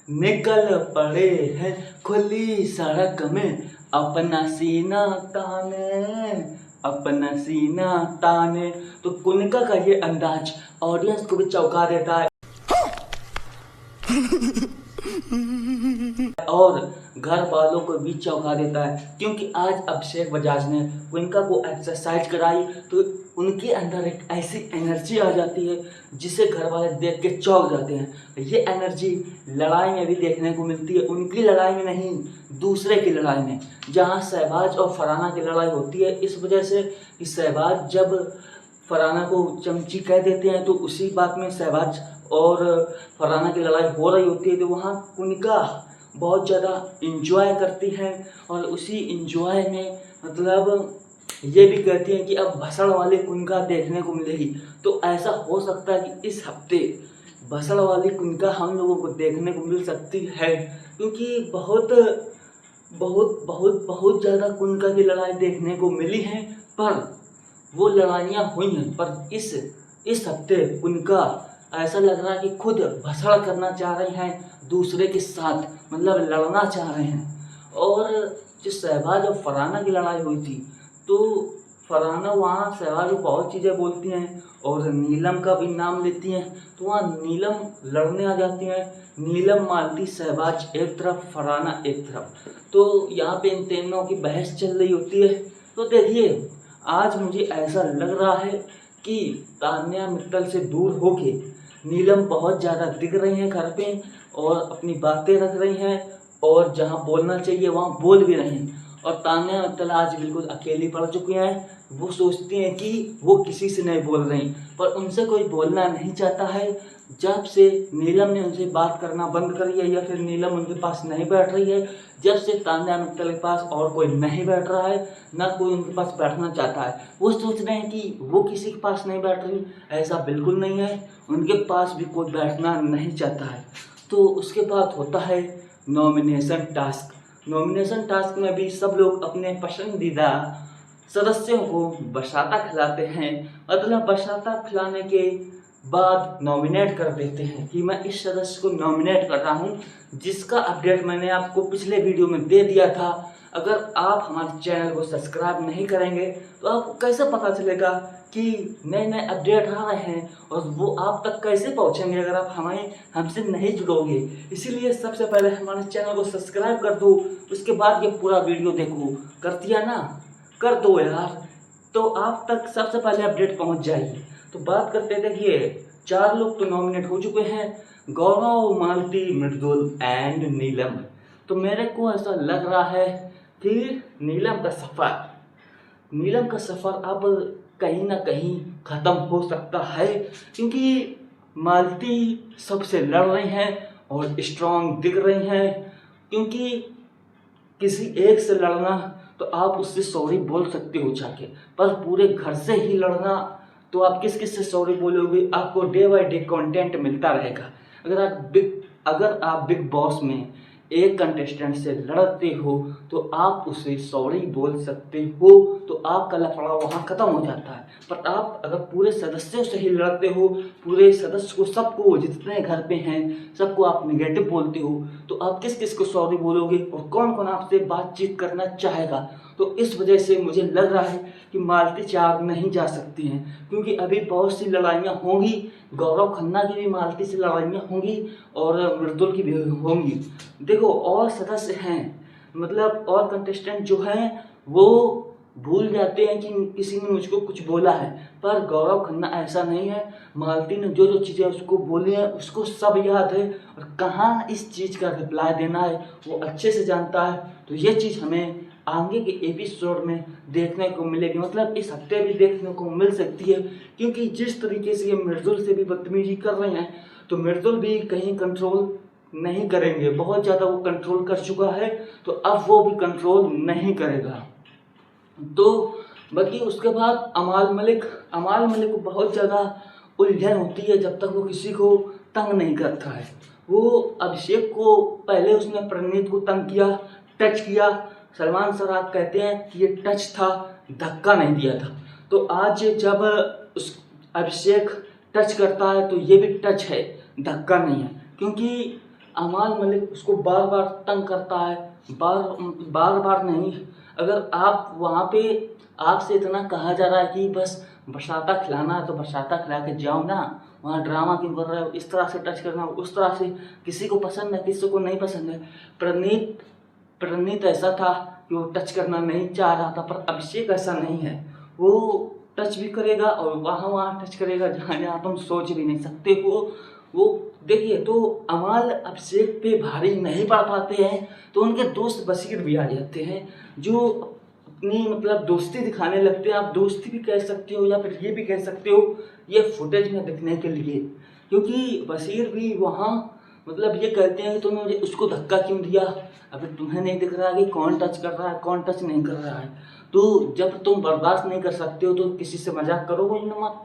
निकल पड़े हैं खुली सड़क में अपना सीना ताने, अपना सीना ताने। तो कुनका का ये अंदाज ऑडियंस को भी चौंका देता है और घर वालों को भी चौंका देता है, क्योंकि आज अभिषेक बजाज ने कुनका को एक्सरसाइज कराई तो उनके अंदर एक ऐसी एनर्जी आ जाती है जिसे घर वाले देख के चौंक जाते हैं। ये एनर्जी लड़ाई में भी देखने को मिलती है, उनकी लड़ाई में नहीं, दूसरे की लड़ाई में, जहाँ शहबाज और फरहाना की लड़ाई होती है। इस वजह से कि शहबाज जब फरहाना को चमची कह देते हैं तो उसी बात में शहबाज और फरहाना की लड़ाई हो रही होती है, तो वहाँ कुनका बहुत ज़्यादा इंजॉय करती है और उसी इंजॉय में मतलब ये भी कहती हैं कि अब भसड़ वाली कुनका देखने को मिलेगी। तो ऐसा हो सकता है कि इस हफ्ते भसड़ वाली कुनका हम लोगों को देखने को मिल सकती है, क्योंकि बहुत बहुत बहुत बहुत ज़्यादा कुनका की लड़ाई देखने को मिली है, पर वो लड़ाइयाँ हुई हैं। पर इस हफ्ते कुनका ऐसा लग रहा है कि खुद भसड़ करना चाह रहे हैं दूसरे के साथ, मतलब लड़ना चाह रहे हैं। और जो शहबाज और फरहाना की लड़ाई हुई थी तो फरहाना वहाँ शहबाज को बहुत चीज़ें बोलती हैं और नीलम का भी नाम लेती हैं, तो वहाँ नीलम लड़ने आ जाती हैं। नीलम मालती शहबाज एक तरफ, फरहाना एक तरफ, तो यहाँ पे इन तीनों की बहस चल रही होती है। तो देखिए आज मुझे ऐसा लग रहा है कि तान्या मित्तल से दूर होके नीलम बहुत ज़्यादा दिख रही हैं घर पे और अपनी बातें रख रही हैं और जहाँ बोलना चाहिए वहाँ बोल भी रही हैं। और तान्या मित्तल आज बिल्कुल अकेली पड़ चुकी हैं। वो सोचती हैं कि वो किसी से नहीं बोल रही, पर उनसे कोई बोलना नहीं चाहता है। जब से नीलम ने उनसे बात करना बंद करी है या फिर नीलम उनके पास नहीं बैठ रही है, जब से तान्या मित्तल के पास और कोई नहीं बैठ रहा है, ना कोई उनके पास बैठना चाहता है, वो सोच रहे हैं कि वो किसी के पास नहीं बैठ रही। ऐसा बिल्कुल नहीं है, उनके पास भी कोई बैठना नहीं चाहता है। तो उसके बाद होता है नॉमिनेशन टास्क। नॉमिनेशन टास्क में भी सब लोग अपने पसंदीदा सदस्यों को बसाता खिलाते हैं, मतलब बसाता खिलाने के बाद नॉमिनेट कर देते हैं कि मैं इस सदस्य को नॉमिनेट कर रहा हूँ, जिसका अपडेट मैंने आपको पिछले वीडियो में दे दिया था। अगर आप हमारे चैनल को सब्सक्राइब नहीं करेंगे तो आपको कैसे पता चलेगा कि नए नए अपडेट आ रहे हैं और वो आप तक कैसे पहुंचेंगे अगर आप हमसे नहीं जुड़ोगे। इसीलिए सबसे पहले हमारे चैनल को सब्सक्राइब कर दो, उसके बाद ये पूरा वीडियो देखो। कर दिया ना? कर दो यार, तो आप तक सबसे पहले अपडेट पहुंच जाएगी। तो बात करते देखिए, 4 लोग तो नॉमिनेट हो चुके हैं, गौरव, मालती, मृदुल एंड नीलम। तो मेरे को ऐसा लग रहा है कि नीलम का सफ़र अब कहीं ना कहीं ख़त्म हो सकता है, क्योंकि मालती सबसे लड़ रही हैं और स्ट्रांग दिख रही हैं। क्योंकि किसी एक से लड़ना तो आप उससे सॉरी बोल सकते हो जाके, पर पूरे घर से ही लड़ना तो आप किस किस से सॉरी बोलोगे? आपको डे बाय डे कंटेंट मिलता रहेगा। अगर आप बिग बॉस में एक कंटेस्टेंट से लड़ते हो तो आप उसे सॉरी बोल सकते हो, तो आपका लफड़ा वहाँ ख़त्म हो जाता है। पर आप अगर पूरे सदस्यों से ही लड़ते हो, पूरे सदस्य को, सबको, जितने घर पे हैं सबको आप निगेटिव बोलते हो, तो आप किस किस को सॉरी बोलोगे और कौन कौन आपसे बातचीत करना चाहेगा? तो इस वजह से मुझे लग रहा है कि मालती चार नहीं जा सकती हैं, क्योंकि अभी बहुत सी लड़ाइयाँ होंगी। गौरव खन्ना की भी मालती से लड़ाइयाँ होंगी और मृदुल की भी होंगी। देखो और सदस्य हैं, मतलब और कंटेस्टेंट जो हैं वो भूल जाते हैं कि किसी ने मुझको कुछ बोला है, पर गौरव खन्ना ऐसा नहीं है। मालती ने जो जो चीज़ें उसको बोली हैं उसको सब याद है और कहाँ इस चीज़ का रिप्लाई देना है वो अच्छे से जानता है। तो ये चीज़ हमें आगे के एपिसोड में देखने को मिलेगी, मतलब इस हफ्ते भी देखने को मिल सकती है, क्योंकि जिस तरीके से ये मृदुल से भी बदतमीजी कर रहे हैं तो मृदुल भी कहीं कंट्रोल नहीं करेंगे। बहुत ज़्यादा वो कंट्रोल कर चुका है, तो अब वो भी कंट्रोल नहीं करेगा। तो बाकी उसके बाद अमाल मलिक को बहुत ज़्यादा उलझन होती है जब तक वो किसी को तंग नहीं करता है। वो अभिषेक को पहले उसने प्रणीत को तंग किया, टच किया। सलमान सराग कहते हैं कि ये टच था, धक्का नहीं दिया था। तो आज जब उस अभिषेक टच करता है तो ये भी टच है, धक्का नहीं है, क्योंकि अमाल मलिक उसको बार बार तंग करता है, बार बार नहीं। अगर आप वहाँ पे आपसे इतना कहा जा रहा है कि बस बरसाता खिलाना है तो बरसाता खिला के जाओ ना, वहाँ ड्रामा क्यों कर रहे हो, इस तरह से टच करना, उस तरह से, किसी को पसंद है किसी को नहीं पसंद है। प्रणीत ऐसा था कि वो टच करना नहीं चाह रहा था, पर अभिषेक ऐसा नहीं है, वो टच भी करेगा और वहाँ टच करेगा जहाँ जहाँ तुम सोच भी नहीं सकते हो। वो देखिए, तो अमाल अभिषेक पे भारी नहीं पड़ पाते हैं तो उनके दोस्त बशीर भी आ जाते हैं, जो अपनी मतलब दोस्ती दिखाने लगते हैं। आप दोस्ती भी कह सकते हो या फिर ये भी कह सकते हो ये फुटेज में दिखने के लिए, क्योंकि बशीर भी वहाँ मतलब ये कहते हैं कि तुमने मुझे उसको धक्का क्यों दिया, अभी तुम्हें नहीं दिख रहा है कि कौन टच कर रहा है कौन टच नहीं कर रहा है। तो जब तुम बर्दाश्त नहीं कर सकते हो तो किसी से मजाक करो ही ना मत।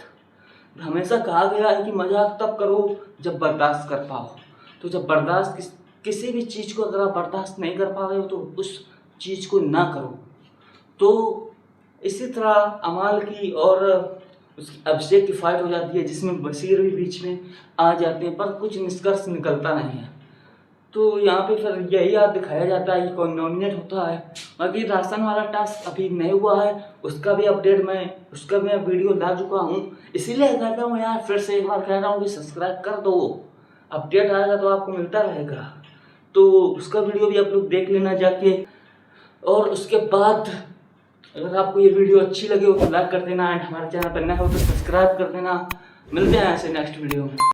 हमेशा कहा गया है कि मजाक तब करो जब बर्दाश्त कर पाओ। तो जब बर्दाश्त किसी भी चीज़ को अगर आप बर्दाश्त नहीं कर पा रहे हो तो उस चीज़ को ना करो। तो इसी तरह अमाल की और उसकी अभिषेक की फाइट हो जाती है, जिसमें बशीर भी बीच में आ जाते हैं, पर कुछ निष्कर्ष निकलता नहीं है। तो यहाँ पे फिर यही याद दिखाया जाता है कि कौन नॉमिनेट होता है। बाकी राशन वाला टास्क अभी नहीं हुआ है, उसका भी वीडियो ला चुका हूँ, इसीलिए कहता हूँ यार, फिर से एक बार कह रहा हूँ कि सब्सक्राइब कर दो, अपडेट आएगा तो आपको मिलता रहेगा। तो उसका वीडियो भी आप लोग देख लेना जाके। और उसके बाद अगर आपको ये वीडियो अच्छी लगे हो तो लाइक कर देना, एंड हमारे चैनल पर नए हो तो सब्सक्राइब कर देना। मिलते हैं ऐसे नेक्स्ट वीडियो में।